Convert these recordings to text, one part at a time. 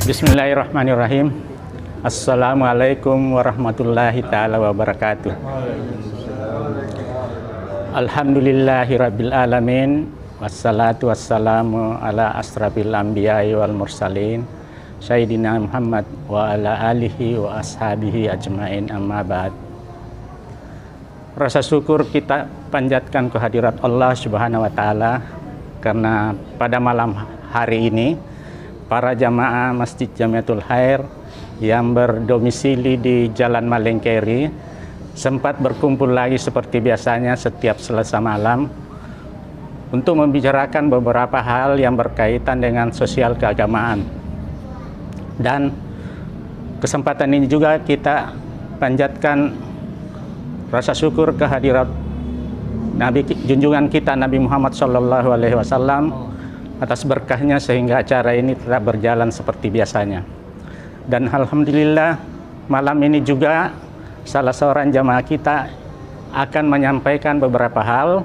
Bismillahirrahmanirrahim. Assalamualaikum warahmatullahi ta'ala wabarakatuh. Alhamdulillahirabbil alamin. Wassalatu wassalamu ala asrafil anbiya'i wal mursalin Sayyidina Muhammad wa ala alihi wa ashabihi ajmain, amma ba'd. Rasa syukur kita panjatkan kehadirat Allah Subhanahu wa taala karena pada malam hari ini para jamaah Masjid Jamiatul Khair yang berdomisili di Jalan Malengkeri sempat berkumpul lagi seperti biasanya setiap Selasa malam untuk membicarakan beberapa hal yang berkaitan dengan sosial keagamaan. Dan kesempatan ini juga kita panjatkan rasa syukur kehadirat Nabi junjungan kita Nabi Muhammad SAW atas berkahnya sehingga acara ini tetap berjalan seperti biasanya. Dan alhamdulillah malam ini juga salah seorang jamaah kita akan menyampaikan beberapa hal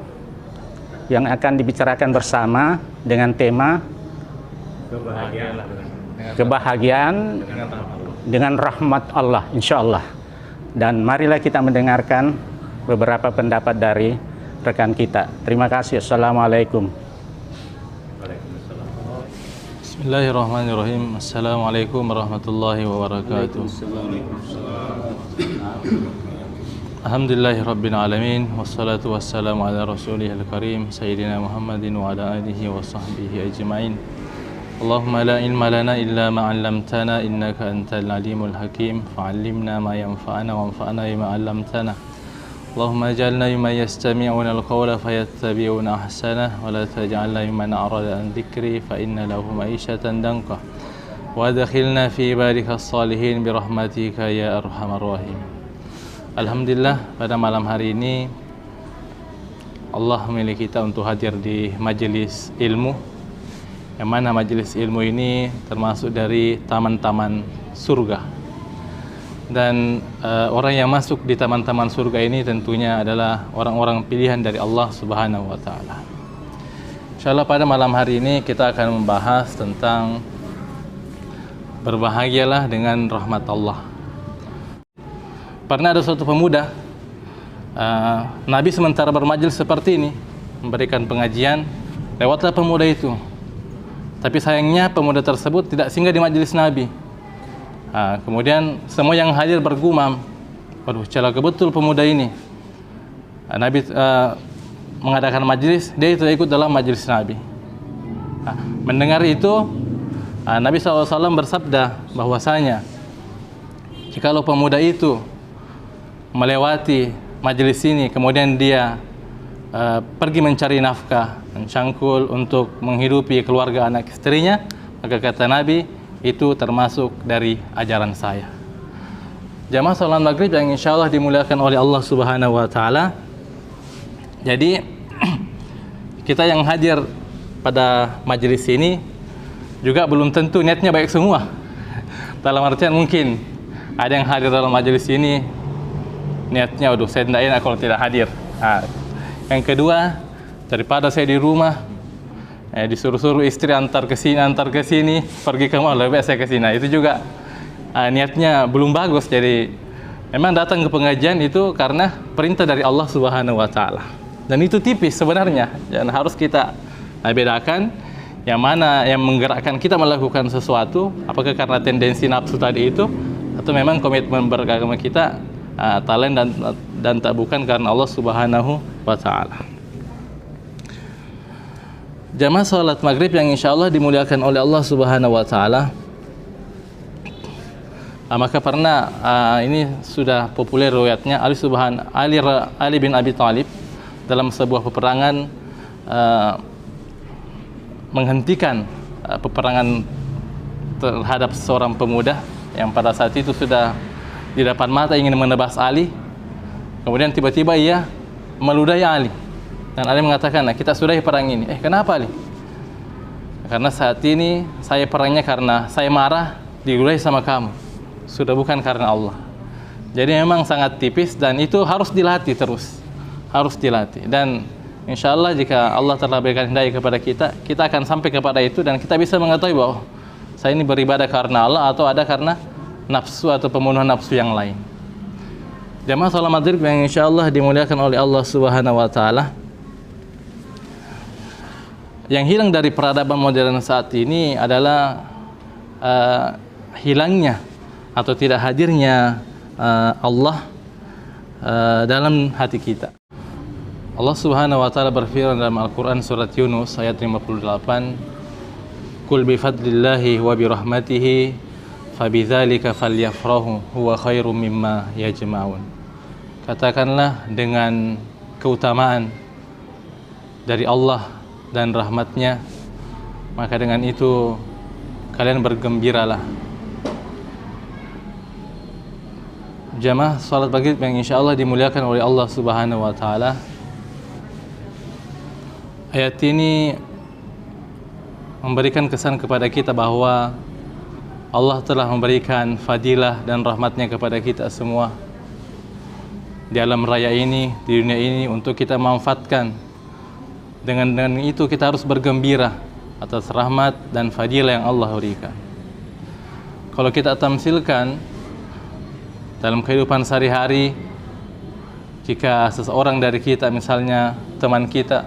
yang akan dibicarakan bersama dengan tema kebahagiaan dengan rahmat Allah, insya Allah. Dan marilah kita mendengarkan beberapa pendapat dari rekan kita. Terima kasih. Assalamualaikum. Bismillahirrahmanirrahim. Assalamualaikum warahmatullahi wabarakatuh. Alhamdulillahirabbil alamin wassalatu wassalamu ala rasulihil karim sayyidina Muhammadin wa ala alihi wa sahbihi ajmain. Allahumma la ilma lana illa ma 'allamtana innaka antal alimul hakim fa'allimna ma yanfa'una wanfa'na bima 'allamtana. Allahumma ij'alna mimman yastami'una al-qawla fayattabi'una ahsanah wa la taj'alna mimman a'rada an dhikri fa inna lahu ma'ishatan danqa wa adkhilna fi ibadika as-salihin bi rahmatika ya arhamar rahim. Alhamdulillah, pada malam hari ini Allah memilih kita untuk hadir di majelis ilmu, yang mana majelis ilmu ini termasuk dari taman-taman surga. Dan orang yang masuk di taman-taman surga ini tentunya adalah orang-orang pilihan dari Allah Subhanahu wa taala. Insyaallah pada malam hari ini kita akan membahas tentang berbahagialah dengan rahmat Allah. Pernah ada suatu pemuda, Nabi sementara bermajlis seperti ini, memberikan pengajian, lewatlah pemuda itu. Tapi sayangnya pemuda tersebut tidak singgah di majelis Nabi. Kemudian semua yang hadir bergumam, waduh celaka betul pemuda ini. Nabi mengadakan majelis, dia itu ikut dalam majelis Nabi. Mendengar itu, Nabi SAW bersabda bahwasanya jikalau pemuda itu melewati majelis ini, kemudian dia pergi mencari nafkah, mencangkul untuk menghidupi keluarga anak istrinya, maka kata Nabi, itu termasuk dari ajaran saya. Jamaah salat maghrib yang insya Allah dimuliakan oleh Allah Subhanahu wa taala. Jadi kita yang hadir pada majelis ini juga belum tentu niatnya baik semua. Dalam artian mungkin ada yang hadir dalam majelis ini niatnya, waduh saya tidak enak kalau tidak hadir. Yang kedua, daripada saya di rumah disuruh-suruh istri antar ke sini, pergi ke mall, lebih baik saya ke sini. Itu juga niatnya belum bagus. Jadi memang datang ke pengajian itu karena perintah dari Allah Subhanahu wa taala. Dan itu tipis sebenarnya. Dan harus kita bedakan yang mana yang menggerakkan kita melakukan sesuatu, apakah karena tendensi nafsu tadi itu atau memang komitmen beragama kita, talent dan tak bukan karena Allah Subhanahu wa taala. Jamaah salat maghrib yang insya Allah dimuliakan oleh Allah Subhanahu wa taala. Maka pernah ini sudah populer riwayatnya Ali bin Abi Thalib dalam sebuah peperangan menghentikan peperangan terhadap seorang pemuda yang pada saat itu sudah di depan mata ingin menebas Ali. Kemudian tiba-tiba ia meludahi Ali. Dan Ali mengatakan, kita sudahi perang ini. Kenapa Ali? Karena saat ini saya perangnya karena saya marah diludahi sama kamu. Sudah bukan karena Allah. Jadi memang sangat tipis dan itu harus dilatih terus. Harus dilatih. Dan insya Allah jika Allah telah berikan hidayah kepada kita, kita akan sampai kepada itu dan kita bisa mengetahui bahwa saya ini beribadah karena Allah atau ada karena nafsu atau pemenuhan nafsu yang lain. Jamaah salat maghrib yang insyaallah dimuliakan oleh Allah Subhanahu wa taala. Yang hilang dari peradaban modern saat ini adalah hilangnya atau tidak hadirnya Allah dalam hati kita. Allah Subhanahu wa taala berfirman dalam Al-Qur'an surat Yunus ayat 58, "Qul bi fadlillahi wa bi rahmatihi fabidzalika falyafrahu huwa khairum mimma yajma'un." Katakanlah dengan keutamaan dari Allah dan rahmatnya, maka dengan itu kalian bergembiralah. Jamaah salat maghrib yang insyaallah dimuliakan oleh Allah Subhanahu wa taala. Ayat ini memberikan kesan kepada kita bahwa Allah telah memberikan fadilah dan rahmatnya kepada kita semua di alam raya ini, di dunia ini, untuk kita manfaatkan. Dengan itu kita harus bergembira atas rahmat dan fadilah yang Allah berikan. Kalau kita tamsilkan dalam kehidupan sehari-hari, jika seseorang dari kita, misalnya teman kita,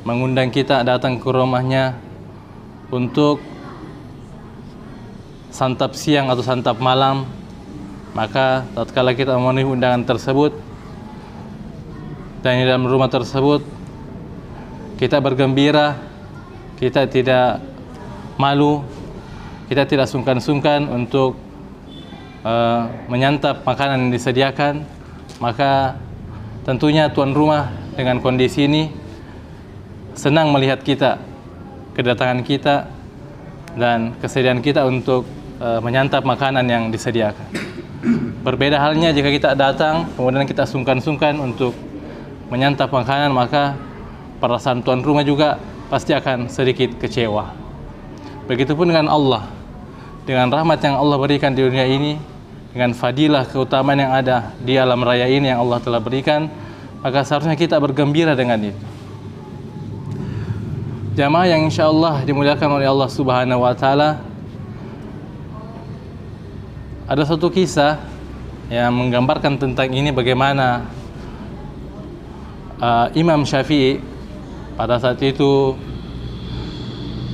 mengundang kita datang ke rumahnya untuk santap siang atau santap malam, maka tatkala kita memenuhi undangan tersebut dan di dalam rumah tersebut kita bergembira, kita tidak malu, kita tidak sungkan-sungkan untuk menyantap makanan yang disediakan, maka tentunya tuan rumah dengan kondisi ini senang melihat kita, kedatangan kita dan kesediaan kita untuk menyantap makanan yang disediakan. Berbeda halnya jika kita datang kemudian kita sungkan-sungkan untuk menyantap makanan, maka perasaan tuan rumah juga pasti akan sedikit kecewa. Begitupun dengan Allah, dengan rahmat yang Allah berikan di dunia ini, dengan fadilah keutamaan yang ada di alam raya ini yang Allah telah berikan, maka seharusnya kita bergembira dengan itu. Jamaah yang insyaallah dimuliakan oleh Allah Subhanahu wa taala, ada satu kisah yang menggambarkan tentang ini, bagaimana Imam Syafi'i pada saat itu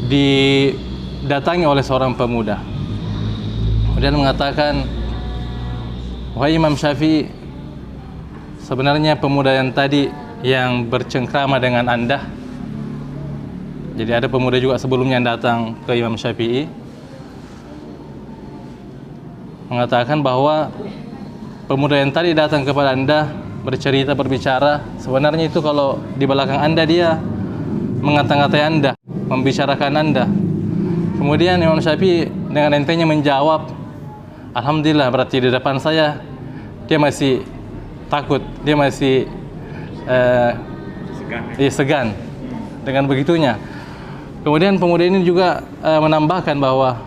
didatangi oleh seorang pemuda. Kemudian mengatakan, "Wahai Imam Syafi'i, sebenarnya pemuda yang tadi yang bercengkrama dengan Anda." Jadi ada pemuda juga sebelumnya yang datang ke Imam Syafi'i, mengatakan bahwa pemuda yang tadi datang kepada Anda bercerita, berbicara, sebenarnya itu kalau di belakang Anda dia mengata-ngatai Anda, membicarakan Anda. Kemudian Imam Syafi'i dengan entengnya menjawab, "Alhamdulillah, berarti di depan saya dia masih takut, dia masih segan dengan begitunya." Kemudian pemuda ini juga menambahkan bahwa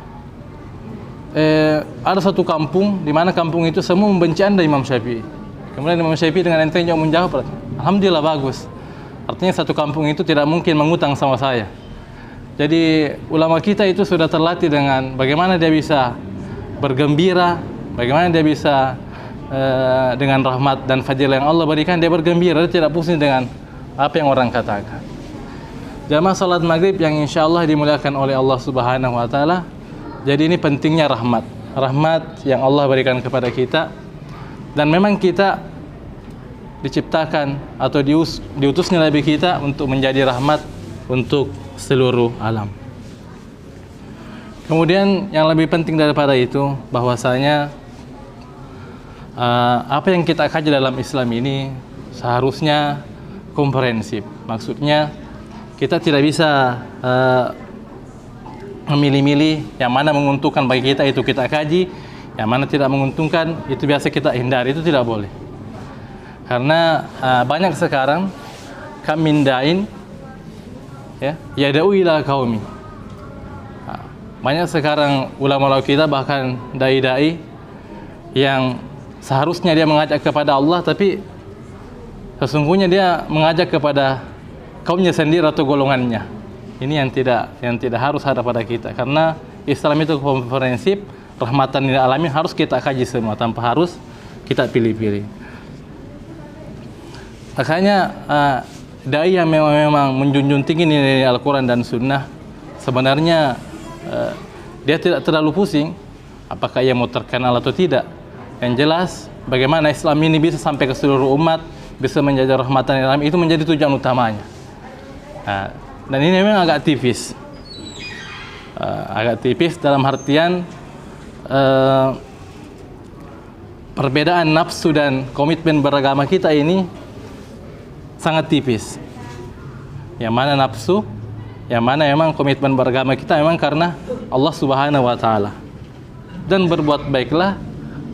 ada satu kampung di mana kampung itu semua membenci Anda, Imam Syafi'i. Kemudian Imam Syafi'i dengan entengnya menjawab, "Alhamdulillah, bagus. Artinya satu kampung itu tidak mungkin mengutang sama saya." Jadi ulama kita itu sudah terlatih dengan bagaimana dia bisa bergembira, bagaimana dia bisa dengan rahmat dan fadilah yang Allah berikan, dia bergembira, dia tidak pusing dengan apa yang orang katakan. Jamaah salat maghrib yang insyaallah dimuliakan oleh Allah Subhanahu wa taala. Jadi ini pentingnya rahmat yang Allah berikan kepada kita, dan memang kita diciptakan atau diutusnya Nabi kita untuk menjadi rahmat untuk seluruh alam. Kemudian yang lebih penting daripada itu, bahwasanya apa yang kita kaji dalam Islam ini seharusnya komprehensif. Maksudnya kita tidak bisa memilih-milih yang mana menguntungkan bagi kita itu kita kaji, yang mana tidak menguntungkan itu biasa kita hindari, itu tidak boleh. Karena banyak sekarang kam min da'in yad'u ila qaumi. Banyak sekarang ulama-ulama kita, bahkan dai-dai yang seharusnya dia mengajak kepada Allah, tapi sesungguhnya dia mengajak kepada kaumnya sendiri atau golongannya. Ini yang tidak harus ada pada kita, karena Islam itu komprehensif, rahmatan lil alamin, harus kita kaji semua tanpa harus kita pilih-pilih. Makanya dai yang memang menjunjung tinggi nilai Al-Quran dan Sunnah, sebenarnya dia tidak terlalu pusing apakah ia mau terkenal atau tidak. Yang jelas bagaimana Islam ini bisa sampai ke seluruh umat, bisa menjadi rahmatan lil alamin, itu menjadi tujuan utamanya. Dan ini memang agak tipis, dalam artian perbedaan nafsu dan komitmen beragama kita ini sangat tipis. Yang mana nafsu, yang mana memang komitmen beragama kita memang karena Allah Subhanahu wa Ta'ala. Dan berbuat baiklah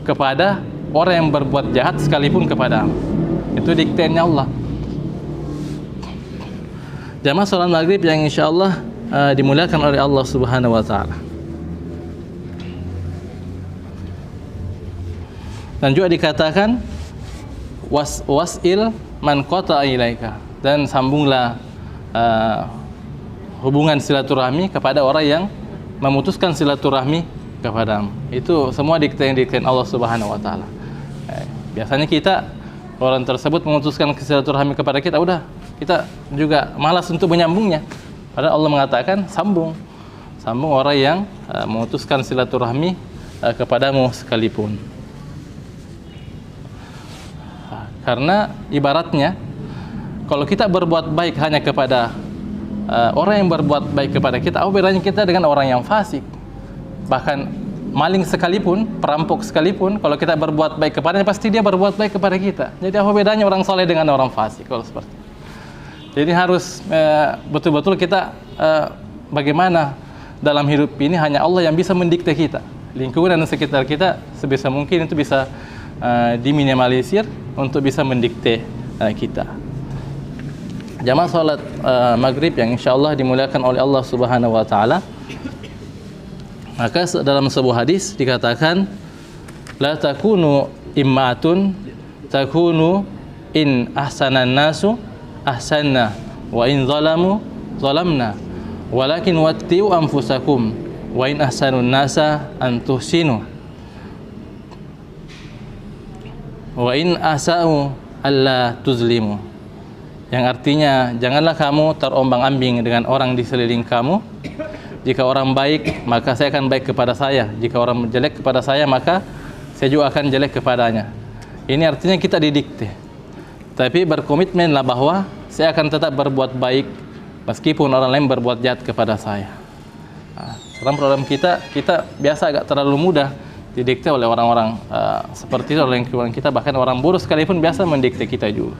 kepada orang yang berbuat jahat sekalipun kepadamu. Itu diktenya Allah. Jamaah salat maghrib yang insyaallah dimuliakan oleh Allah Subhanahu wa Ta'ala. Dan juga dikatakan was'il man qata'a ilaika, dan sambunglah hubungan silaturahmi kepada orang yang memutuskan silaturahmi kepadamu. Itu semua dikten Allah Subhanahu wa Ta'ala. Biasanya kita, orang tersebut memutuskan silaturahmi kepada kita, udah kita juga malas untuk menyambungnya. Padahal Allah mengatakan sambung orang yang memutuskan silaturahmi kepadamu sekalipun. Karena ibaratnya kalau kita berbuat baik hanya kepada orang yang berbuat baik kepada kita, apa bedanya kita dengan orang yang fasik? Bahkan maling sekalipun, perampok sekalipun, kalau kita berbuat baik kepadanya, pasti dia berbuat baik kepada kita. Jadi apa bedanya orang soleh dengan orang fasik kalau seperti itu? Jadi harus betul-betul kita bagaimana dalam hidup ini hanya Allah yang bisa mendikte kita. Lingkungan dan sekitar kita sebisa mungkin itu bisa diminimalisir untuk bisa mendikte kita. Jamaah salat maghrib yang insyaallah dimuliakan oleh Allah Subhanahu wa Ta'ala. Maka dalam sebuah hadis dikatakan, la takunu immatun takunu in ahsanan nasu ahsanna wa in zalamu zalamna walakin wattiu anfusakum wa in ahsanun nasa an tuhsinu wa in asa'u alla tuzlimu. Yang artinya, janganlah kamu terombang-ambing dengan orang di sekeliling kamu. Jika orang baik, maka saya akan baik kepada saya. Jika orang jelek kepada saya, maka saya juga akan jelek kepadanya. Ini artinya kita didikte. Tapi berkomitmenlah bahwa saya akan tetap berbuat baik meskipun orang lain berbuat jahat kepada saya. Sekarang program kita biasa agak terlalu mudah didikte oleh orang-orang seperti itu, oleh lingkungan kita. Bahkan orang buruk sekalipun biasa mendikte kita juga.